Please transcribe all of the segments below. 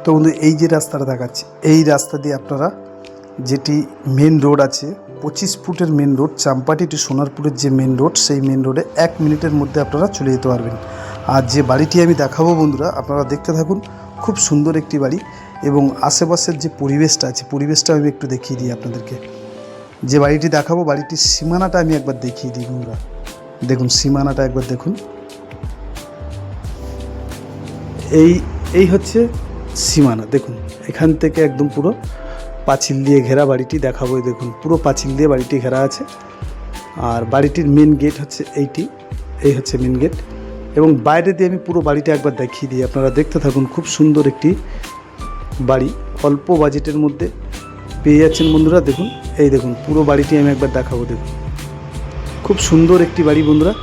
তো বন্ধু এই যে রাস্তাটা দেখাচ্ছি, এই রাস্তা দিয়ে আপনারা যেটি মেন রোড আছে 25 ফুটের মেন রোড, চাম্পাটি টু সোনারপুরের যে মেন রোড, সেই মেন রোডে 1 মিনিটের মধ্যে আপনারা চলে যেতে পারবেন। আর যে বাড়িটি আমি দেখাবো বন্ধুরা, আপনারা দেখতে থাকুন। খুব সুন্দর একটি বাড়ি এবং আশেপাশের যে পরিবেশটা আছে, পরিবেশটা আমি একটু দেখিয়ে দিই আপনাদেরকে। যে বাড়িটি দেখাবো, বাড়িটির সীমানাটা আমি একবার দেখিয়ে দিই বন্ধুরা। দেখুন সীমানাটা একবার দেখুন। এই হচ্ছে সীমানা। দেখুন এখান থেকে একদম পুরো পাঁচিল দিয়ে ঘেরা বাড়িটি দেখাবো। দেখুন পুরো পাঁচিল দিয়ে বাড়িটি ঘেরা আছে। আর বাড়িটির মেন গেট হচ্ছে এই হচ্ছে মেন গেট। এবং বাইরে দিয়ে আমি পুরো বাড়িটা একবার দেখিয়ে দিই, আপনারা দেখতে থাকুন। খুব সুন্দর একটি বাড়ি, অল্প বাজেটের মধ্যে পেয়ে যাচ্ছেন বন্ধুরা। দেখুন এই দেখুন পুরো বাড়িটি আমি একবার দেখাবো। দেখুন খুব সুন্দর একটি বাড়ি বন্ধুরা।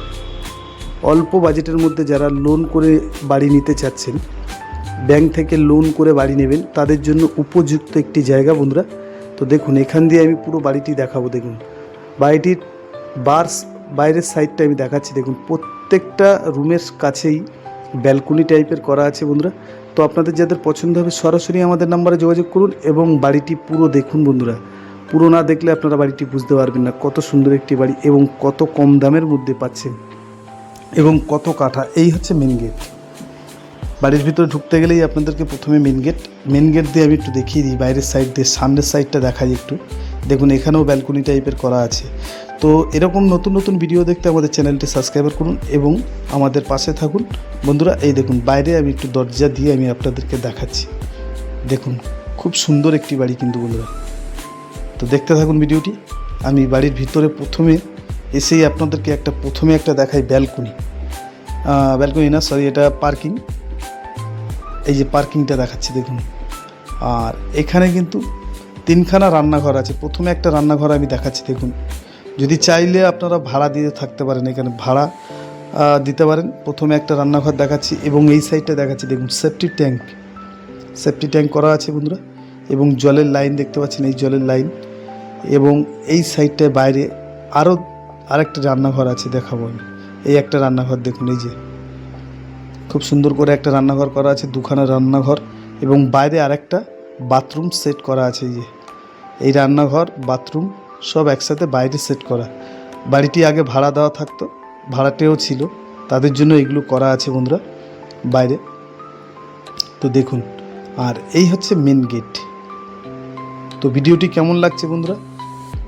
অল্প বাজেটের মধ্যে যারা লোন করে বাড়ি নিতে চাচ্ছেন, ব্যাংক থেকে লোন করে বাড়ি নেবেন, তাদের জন্য উপযুক্ত একটি জায়গা বন্ধুরা। তো দেখুন এখান দিয়ে আমি পুরো বাড়িটি দেখাবো। দেখুন বাড়িটির বাইরের সাইডটা আমি দেখাচ্ছি। দেখুন প্রত্যেকটা রুমের কাছেই ব্যালকনি টাইপের করা আছে বন্ধুরা। তো আপনাদের যাদের পছন্দ হবে সরাসরি আমাদের নাম্বারে যোগাযোগ করুন এবং বাড়িটি পুরো দেখুন বন্ধুরা। পুরো না দেখলে আপনারা বাড়িটি বুঝতে পারবেন না কত সুন্দর একটি বাড়ি এবং কত কম দামের মধ্যে পাচ্ছেন এবং কত কাঠা। এই হচ্ছে মেন গেট। বাড়ির ভিতরে ঢুকতে গেলেই আপনাদেরকে প্রথমে মেন গেট দিয়ে আমি একটু দেখিয়ে দিই। বাইরের সাইড দিয়ে সামনের সাইডটা দেখাই একটু। দেখুন এখানেও ব্যালকনি টাইপের করা আছে। তো এরকম নতুন নতুন ভিডিও দেখতে আমাদের চ্যানেলটি সাবস্ক্রাইব করুন এবং আমাদের পাশে থাকুন বন্ধুরা। এই দেখুন বাইরে আমি একটু দরজা দিয়ে আমি আপনাদেরকে দেখাচ্ছি। দেখুন খুব সুন্দর একটি বাড়ি কিন্তু বন্ধুরা। তো দেখতে থাকুন ভিডিওটি। আমি বাড়ির ভিতরে প্রথমে এসেই আপনাদেরকে প্রথমে একটা দেখাই ব্যালকনি না, সরি, এটা পার্কিং। এই যে পার্কিংটা দেখাচ্ছি দেখুন। আর এখানে কিন্তু 3খানা রান্নাঘর আছে। প্রথমে একটা রান্নাঘর আমি দেখাচ্ছি। দেখুন যদি চাইলে আপনারা ভাড়া দিয়ে থাকতে পারেন, এখানে ভাড়া দিতে পারেন। প্রথমে একটা রান্নাঘর দেখাচ্ছি এবং এই সাইডটা দেখাচ্ছি। দেখুন সেফটি ট্যাঙ্ক করা আছে বন্ধুরা এবং জলের লাইন দেখতে পাচ্ছেন, এই জলের লাইন। এবং এই সাইডটায় বাইরে আরেকটা রান্নাঘর আছে, দেখাবো আমি। এই একটা রান্নাঘর দেখুন, এই যে খুব সুন্দর করে একটা রান্নাঘর করা আছে, 2খানা রান্নাঘর এবং বাইরে আরেকটা বাথরুম সেট করা আছে। এই যে এই রান্নাঘর বাথরুম সব একসাথে বাইরে সেট করা। বাড়িটি আগে ভাড়া দেওয়া থাকতো, ভাড়াটেও ছিল, তাদের জন্য এগুলো করা আছে বন্ধুরা বাইরে। তো দেখুন আর এই হচ্ছে মেন গেট। তো ভিডিওটি কেমন লাগছে বন্ধুরা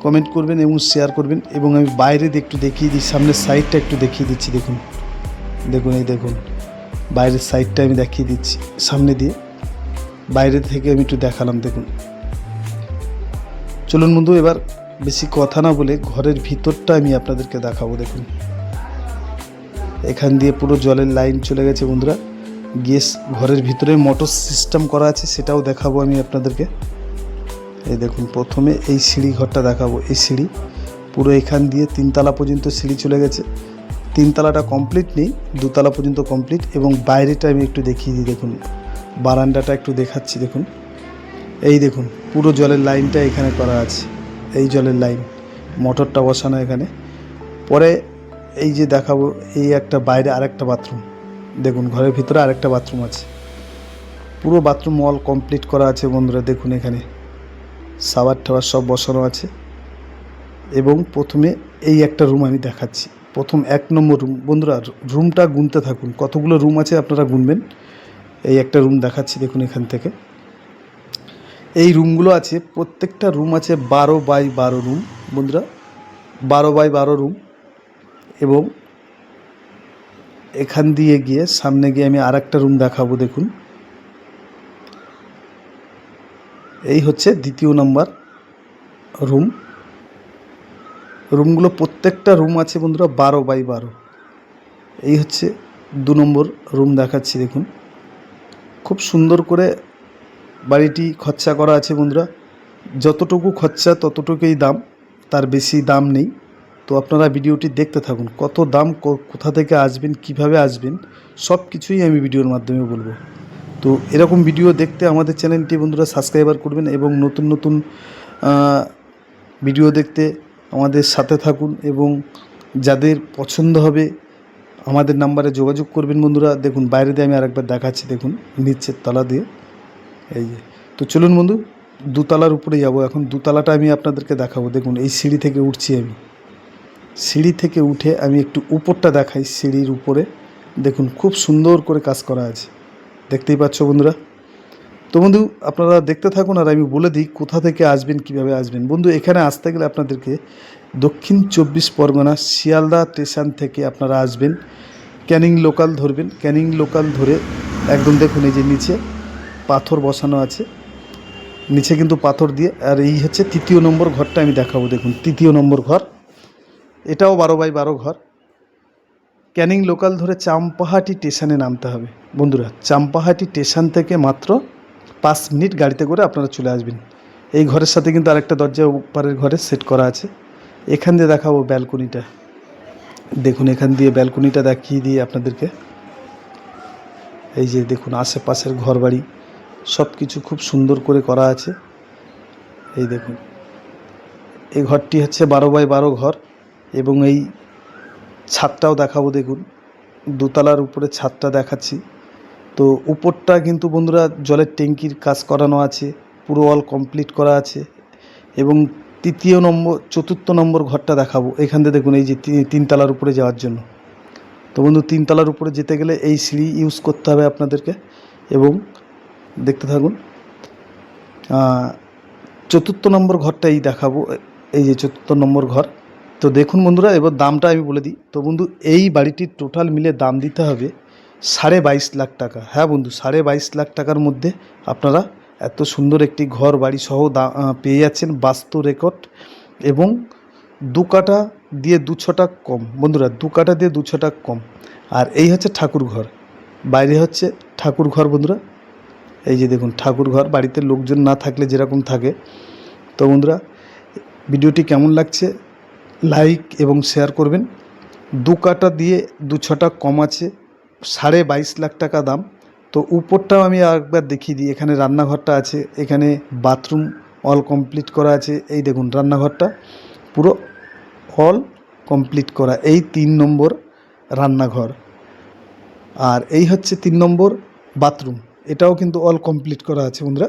কমেন্ট করবেন এবং শেয়ার করবেন। এবং আমি বাইরে একটু দেখিয়ে দিই, সামনের সাইডটা একটু দেখিয়ে দিচ্ছি। দেখুন এই দেখুন বাইরের সাইডটা আমি দেখিয়ে দিচ্ছি সামনে দিয়ে। বাইরে থেকে আমি একটু দেখালাম। দেখুন চলুন বন্ধু, এবার বেশি কথা না বলে ঘরের ভিতরটা আমি আপনাদেরকে দেখাবো। দেখুন এখান দিয়ে পুরো জলের লাইন চলে গেছে বন্ধুরা। গ্যাস ঘরের ভিতরে মোটর সিস্টেম করা আছে, সেটাও দেখাবো আমি আপনাদেরকে। এই দেখুন প্রথমে এই সিঁড়ি ঘরটা দেখাবো। এই সিঁড়ি পুরো এখান দিয়ে 3তলা পর্যন্ত সিঁড়ি চলে গেছে। 3তলাটা কমপ্লিট নেই, 2তলা পর্যন্ত কমপ্লিট। এবং বাইরেটা আমি একটু দেখিয়ে দিই। দেখুন বারান্দাটা একটু দেখাচ্ছি। দেখুন এই দেখুন পুরো জলের লাইনটা এখানে করা আছে। এই জলের লাইন, মোটরটা বসানো এখানে। পরে এই যে দেখাবো, এই একটা বাইরে আরেকটা বাথরুম। দেখুন ঘরের ভিতরে আরেকটা বাথরুম আছে। পুরো বাথরুম অল কমপ্লিট করা আছে বন্ধুরা। দেখুন এখানে শাওয়ার টাওয়ার সব বসানো আছে। এবং প্রথমে এই একটা রুম আমি দেখাচ্ছি, প্রথম 1 নম্বর রুম বন্ধুরা। রুমটা গুনতে থাকুন, কতগুলো রুম আছে আপনারা গুনবেন। এই একটা রুম দেখাচ্ছি দেখুন এখান থেকে। এই রুমগুলো আছে, প্রত্যেকটা রুম আছে 12x12 রুম বন্ধুরা, 12x12 রুম। এবং এখান দিয়ে গিয়ে সামনে গিয়ে আমি আরেকটা রুম দেখাবো। দেখুন এই হচ্ছে 2 নম্বর রুম। রুমগুলো প্রত্যেকটা রুম আছে বন্ধুরা 12x12। এই হচ্ছে 2 নম্বর রুম দেখাচ্ছি। দেখুন খুব সুন্দর করে বাড়িটি খরচা করা আছে বন্ধুরা। যতটুকু খরচা ততটুকুই দাম, তার বেশি দাম নেই। তো আপনারা ভিডিওটি দেখতে থাকুন। কত দাম, কোথা থেকে আসবেন, কিভাবে আসবেন, সব কিছুই আমি ভিডিওর মাধ্যমে বলবো। তো এরকম ভিডিও দেখতে আমাদের চ্যানেলটি বন্ধুরা সাবস্ক্রাইবার করবেন এবং নতুন নতুন ভিডিও দেখতে আমাদের সাথে থাকুন। এবং যাদের পছন্দ হবে আমাদের নাম্বারে যোগাযোগ করবেন বন্ধুরা। দেখুন বাইরে দিয়ে আমি আরেকবার দেখাচ্ছি। দেখুন নিচের তলা দিয়ে এই যে, তো চলুন বন্ধু দোতলার উপরে যাব। এখন দোতলাটা আমি আপনাদেরকে দেখাবো। দেখুন এই সিঁড়ি থেকে উঠছি আমি, সিঁড়ি থেকে উঠে আমি একটু উপরটা দেখাই। সিঁড়ির উপরে দেখুন খুব সুন্দর করে কাজ করা আছে, দেখতেই পাচ্ছ বন্ধুরা। তো বন্ধু আপনারা দেখতে থাকুন আর আমি বলে দিই কোথা থেকে আসবেন, কিভাবে আসবেন। বন্ধু এখানে আসতে গেলে আপনাদেরকে দক্ষিণ 24 পরগনা শিয়ালদা স্টেশন থেকে আপনারা আসবেন, ক্যানিং লোকাল ধরবেন। ক্যানিং লোকাল ধরে একদম দেখুন এই যে নিচে পাথর বসানো আছে, নিচে কিন্তু পাথর দিয়ে। আর এই হচ্ছে 3 নম্বর ঘরটা আমি দেখাবো। দেখুন 3 নম্বর ঘর, এটাও 12x12 ঘর। ক্যানিং লোকাল ধরে চাম্পাহাটি স্টেশনে নামতে হবে বন্ধুরা। চাম্পাহাটি স্টেশন থেকে মাত্র 5 মিনিট গাড়িতে করে আপনারা চলে আসবেন। এই ঘরের সাথে কিন্তু আরেকটা দরজা উপরের ঘরে সেট করা আছে। এখান দিয়ে দেখাবো ব্যালকনিটা। দেখুন এখান দিয়ে ব্যালকনিটা দেখিয়ে দিয়ে আপনাদেরকে, এই যে দেখুন আশেপাশের ঘরবাড়ি সব কিছু খুব সুন্দর করে করা আছে। এই দেখুন এই ঘরটি হচ্ছে 12x12 ঘর এবং এই ছাদটাও দেখাবো। দেখুন দোতলার উপরে ছাদটা দেখাচ্ছি। তো উপরটা কিন্তু বন্ধুরা জলের ট্যাঙ্কির কাজ করানো আছে, পুরো অল কমপ্লিট করা আছে। এবং 4 নম্বর ঘরটা দেখাবো। এখান থেকে দেখুন এই যে 3 তলার উপরে যাওয়ার জন্য। তো বন্ধু 3 তলার উপরে যেতে গেলে এই সিঁড়ি ইউজ করতে হবে আপনাদেরকে। এবং দেখতে থাকুন 4 নম্বর ঘরটা এই দেখাবো। এই যে 4 নম্বর ঘর। তো দেখুন বন্ধুরা এবার দামটা আমি বলে দিই। তো বন্ধু এই বাড়িটির টোটাল মিলে দাম দিতে হবে 22.5 লাখ টাকা। হ্যাঁ বন্ধু 22.5 লাখ টাকার মধ্যে আপনারা এত সুন্দর একটি ঘর বাড়ি সহ পেয়ে যাচ্ছেন, বাস্তু রেকর্ড। এবং 2 কাঠা দিয়ে 2 ছটাক কম বন্ধুরা, 2 কাঠা দিয়ে 2 ছটাক কম। আর এই হচ্ছে ঠাকুর ঘর, বাইরে হচ্ছে ঠাকুর ঘর বন্ধুরা। এই যে দেখুন ঠাকুর ঘর, বাড়িতে লোকজন না থাকলে যেরকম থাকে। তো বন্ধুরা ভিডিওটি কেমন লাগছে লাইক এবং শেয়ার করবেন। 2 কাঠা দিয়ে 2 ছটাক কম আছে, 22.5 লাখ টাকা দাম। তো উপরটাও আমি একবার দেখিয়ে দিই। এখানে রান্নাঘরটা আছে, এখানে বাথরুম অল কমপ্লিট করা আছে। এই দেখুন রান্নাঘরটা পুরো অল কমপ্লিট করা। এই 3 নম্বর রান্নাঘর আর এই হচ্ছে 3 নম্বর বাথরুম, এটাও কিন্তু অল কমপ্লিট করা আছে বন্ধুরা।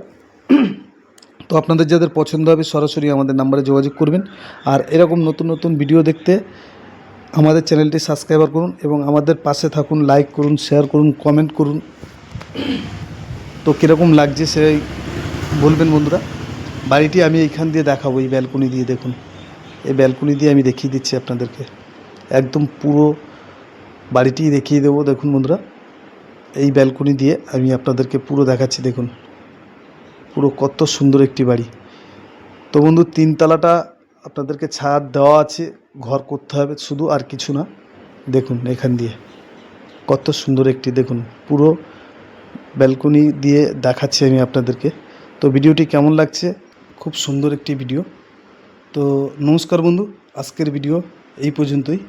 তো আপনাদের যাদের পছন্দ হবে সরাসরি আমাদের নাম্বারে যোগাযোগ করবেন। আর এরকম নতুন নতুন ভিডিও দেখতে আমাদের চ্যানেলটি সাবস্ক্রাইবার করুন এবং আমাদের পাশে থাকুন, লাইক করুন, শেয়ার করুন, কমেন্ট করুন। তো কীরকম লাগছে সেই বলবেন বন্ধুরা। বাড়িটি আমি এইখান দিয়ে দেখাবো, এই ব্যালকনি দিয়ে। দেখুন এই ব্যালকনি দিয়ে আমি দেখিয়ে দিচ্ছি আপনাদেরকে, একদম পুরো বাড়িটি দেখিয়ে দেবো। দেখুন বন্ধুরা এই ব্যালকনি দিয়ে আমি আপনাদেরকে পুরো দেখাচ্ছি। দেখুন পুরো কত সুন্দর একটি বাড়ি। তো বন্ধু 3 তলাটা আপনাদেরকে ছাদ দেওয়া আছে, ঘর করতে হবে শুধু, আর কিছু না। দেখুন এখান দিয়ে কত সুন্দর একটি, দেখুন পুরো ব্যালকনি দিয়ে দেখাচ্ছি আমি আপনাদেরকে। তো ভিডিওটি কেমন লাগছে, খুব সুন্দর একটি ভিডিও। তো নমস্কার বন্ধু, আজকের ভিডিও এই পর্যন্তই।